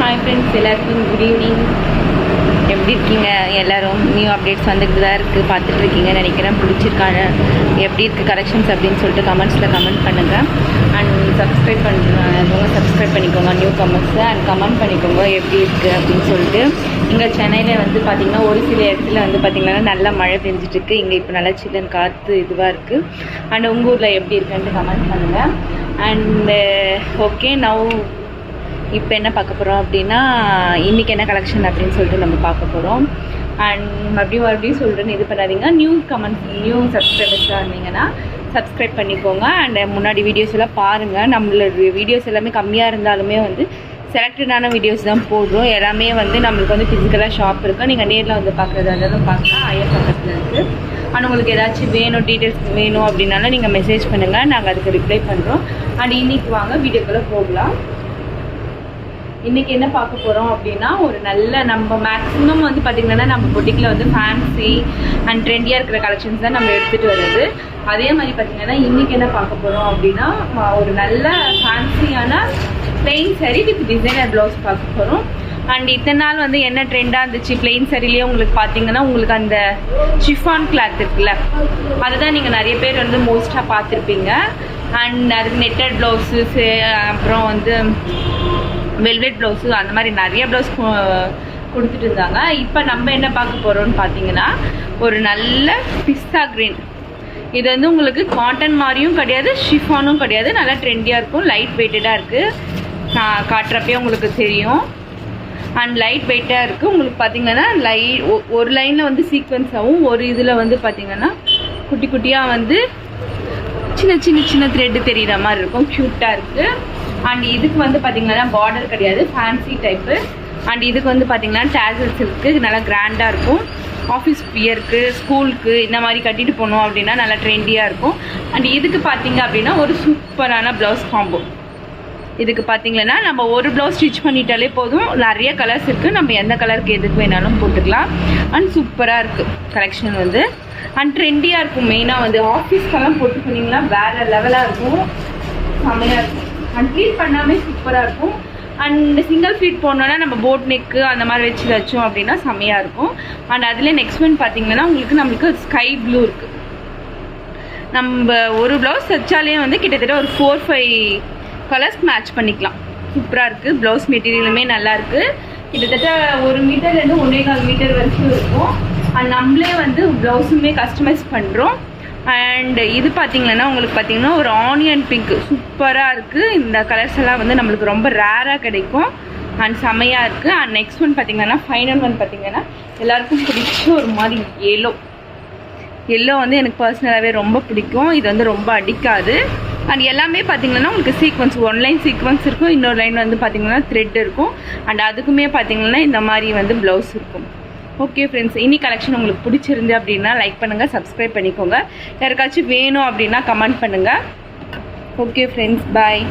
Hi friends, எல்லாருக்கும் good evening. எப்படி இருக்கீங்க? எல்லோரும் நியூ அப்டேட்ஸ் வந்துட்டு தான் இருக்குது, பார்த்துட்ருக்கீங்கன்னு நினைக்கிறேன். பிடிச்சிருக்காங்க எப்படி இருக்குது கலெக்ஷன்ஸ் அப்படின்னு சொல்லிட்டு கமெண்ட்ஸில் கமெண்ட் பண்ணுங்கள். அண்ட் சப்ஸ்கிரைப் பண்ணிக்கோங்க நியூ கமெண்ட்ஸு. அண்ட் கமெண்ட் பண்ணிக்கோங்க எப்படி இருக்குது அப்படின்னு சொல்லிட்டு. இங்கே சென்னையில் வந்து பார்த்திங்கன்னா ஒரு சில இடத்துல வந்து பார்த்திங்கன்னா நல்லா மழை பெஞ்சிட்ருக்கு. இங்கே இப்போ நல்லா சில்லுன்னு காற்று இதுவாக இருக்குது. அண்ட் உங்கள் ஊரில் எப்படி இருக்குன்ட்டு கமெண்ட் பண்ணுங்கள். அண்டு ஓகே, நவ் இப்போ என்ன பார்க்க போகிறோம் அப்படின்னா, இன்றைக்கி என்ன கலெக்ஷன் அப்படின்னு சொல்லிட்டு நம்ம பார்க்க போகிறோம். அண்ட் மறுபடியும் சொல்கிறேன்னு இது பண்ணாதீங்க. நியூ சப்ஸ்கிரைபர்ஸாக இருந்தீங்கன்னா சப்ஸ்கிரைப் பண்ணிக்கோங்க. அண்ட் முன்னாடி வீடியோஸ் எல்லாம் பாருங்கள். நம்மளோட வீடியோஸ் எல்லாமே கம்மியாக இருந்தாலுமே வந்து செலக்டடான வீடியோஸ் தான் போடுறோம். எல்லாமே வந்து நம்மளுக்கு வந்து ஃபிசிக்கலாக ஷாப் இருக்குது. நீங்கள் நேரில் வந்து பார்க்குறதா இருந்தாலும் பார்க்கலாம். ஐஎஃப் பக்கத்தில் இருக்குது. ஆனால் உங்களுக்கு ஏதாச்சும் டீட்டெயில்ஸ் வேணும் அப்படின்னாலும் நீங்கள் மெசேஜ் பண்ணுங்கள், நாங்கள் அதுக்கு ரிப்ளை பண்ணுறோம். அண்ட் இன்றைக்கி வாங்க வீடியோக்குள்ளே போகலாம். இன்றைக்கி என்ன பார்க்க போகிறோம் அப்படின்னா, ஒரு நல்ல நம்ம மேக்ஸிமம் வந்து பார்த்திங்கன்னா நம்ம பொட்டிக்கில் வந்து ஃபேன்சி அண்ட் ட்ரெண்டியாக இருக்கிற கலெக்ஷன்ஸ் தான் நம்ம எடுத்துகிட்டு வருது. அதே மாதிரி பார்த்திங்கன்னா இன்றைக்கி என்ன பார்க்க போகிறோம் அப்படின்னா, ஒரு நல்ல ஃபேன்சியான plain sari with designer blouse பார்க்க போகிறோம். அண்ட் இத்தனை நாள் வந்து என்ன ட்ரெண்டாக இருந்துச்சு, பிளெயின் சாரிலேயே உங்களுக்கு பார்த்தீங்கன்னா உங்களுக்கு அந்த ஷிஃபான் கிளாத் இருக்குல்ல, அதுதான் நீங்கள் நிறைய பேர் வந்து மோஸ்ட்டாக பார்த்துருப்பீங்க. அண்ட் அதுக்கு நெட்டட் ப்ளவுஸு, அப்புறம் வந்து வெல்வெட் ப்ளவுஸு, அந்த மாதிரி நிறைய ப்ளவுஸ் கொடுத்துட்டு இருந்தாங்க. இப்போ நம்ம என்ன பார்க்க போகிறோம்னு பார்த்தீங்கன்னா, ஒரு நல்ல பிஸ்தா க்ரீன். இது வந்து உங்களுக்கு காட்டன் மாதிரியும் கிடையாது, ஷிஃபானும் கிடையாது, நல்லா ட்ரெண்டியாக இருக்கும். லைட் வெயிட்டடாக இருக்குது, காட்டுறப்பே உங்களுக்கு தெரியும். அண்ட் லைட் வெயிட்டாக இருக்குது. உங்களுக்கு பார்த்தீங்கன்னா ஒரு லைனில் வந்து சீக்வன்ஸாகவும், ஒரு இதில் வந்து பார்த்திங்கன்னா குட்டி குட்டியாக வந்து சின்ன த்ரெட்டு தெரிகிற மாதிரி இருக்கும். க்யூட்டாக இருக்குது. அண்ட் இதுக்கு வந்து பார்த்திங்கன்னா பார்டர் கிடையாது, ஃபேன்சி டைப்பு. அண்ட் இதுக்கு வந்து பார்த்திங்கன்னா டேசல்ஸ் இருக்குது, நல்லா கிராண்டாக இருக்கும். ஆஃபீஸ் வியருக்கு, ஸ்கூலுக்கு இந்த மாதிரி கட்டிட்டு போனோம் அப்படின்னா நல்லா ட்ரெண்டியாக இருக்கும். அண்ட் இதுக்கு பார்த்திங்க அப்படின்னா ஒரு சூப்பரான ப்ளவுஸ் காம்போ. இதுக்கு பார்த்திங்கன்னா நம்ம ஒரு ப்ளவுஸ் ஸ்டிச் பண்ணிட்டாலே போதும். நிறைய கலர்ஸ் இருக்குது, நம்ம எந்த கலருக்கு எதுக்கு வேணாலும் போட்டுக்கலாம். அண்ட் சூப்பராக இருக்குது கலெக்ஷன் வந்து. அண்ட் ட்ரெண்டியாக இருக்கும். மெயினாக வந்து ஆஃபீஸ்க்கெல்லாம் போட்டு போனீங்கன்னா வேறு லெவலாக இருக்கும், செம்மையாக இருக்கும். அண்ட் ஃப்ளீட் பண்ணாமே சூப்பராக இருக்கும். அண்ட் சிங்கிள் ஃப்ளீட் போனோன்னா நம்ம போட் நெக்கு அந்த மாதிரி வச்சு வச்சோம் அப்படின்னா செம்மையாக இருக்கும். அண்ட் அதில் நெக்ஸ்ட் ஒன் பார்த்திங்கன்னா நம்மளுக்கு ஸ்கை ப்ளூ இருக்குது. நம்ம ஒரு ப்ளவுஸ் தைச்சாலே வந்து கிட்டத்தட்ட ஒரு 4-5 கலர்ஸ் மேட்ச் பண்ணிக்கலாம். சூப்பராக இருக்குது. ப்ளவுஸ் மெட்டீரியலுமே நல்லாயிருக்கு. கிட்டத்தட்ட 1 மீட்டர்லேருந்து 1.25 மீட்டர் வரைக்கும் இருக்கும். அண்ட் நம்மளே வந்து ப்ளவுஸுமே கஸ்டமைஸ் பண்ணுறோம். அண்ட் இது பார்த்திங்கன்னா உங்களுக்கு பார்த்திங்கன்னா ஒரு ஆனியன் பிங்க் சூப்பராக இருக்குது. இந்த கலர்ஸ் எல்லாம் வந்து நம்மளுக்கு ரொம்ப ரேராக கிடைக்கும். அண்ட் செம்மையாக இருக்குது. அண்ட் நெக்ஸ்ட் ஒன் பார்த்திங்கன்னா ஃபைனல் ஒன் பார்த்திங்கன்னா எல்லாருக்கும் பிடிச்ச ஒரு மாதிரி எல்லோ வந்து எனக்கு பர்சனலாகவே ரொம்ப பிடிக்கும். இது வந்து ரொம்ப அடிக்காது. அண்ட் எல்லாமே பார்த்திங்கன்னா உங்களுக்கு சீக்வன்ஸ், ஒன் லைன் சீக்வன்ஸ் இருக்கும், இன்னொரு லைன் வந்து பார்த்திங்கன்னா த்ரெட் இருக்கும். அண்ட் அதுக்குமே பார்த்திங்கன்னா இந்த மாதிரி வந்து ப்ளவுஸ் இருக்கும். ஓகே ஃப்ரெண்ட்ஸ், இனி கலெக்ஷன் உங்களுக்கு பிடிச்சிருந்து அப்படின்னா லைக் பண்ணுங்கள், சப்ஸ்கிரைப் பண்ணிக்கோங்க. யாருக்காச்சும் வேணும் அப்படின்னா கமெண்ட் பண்ணுங்கள். ஓகே ஃப்ரெண்ட்ஸ், பாய்.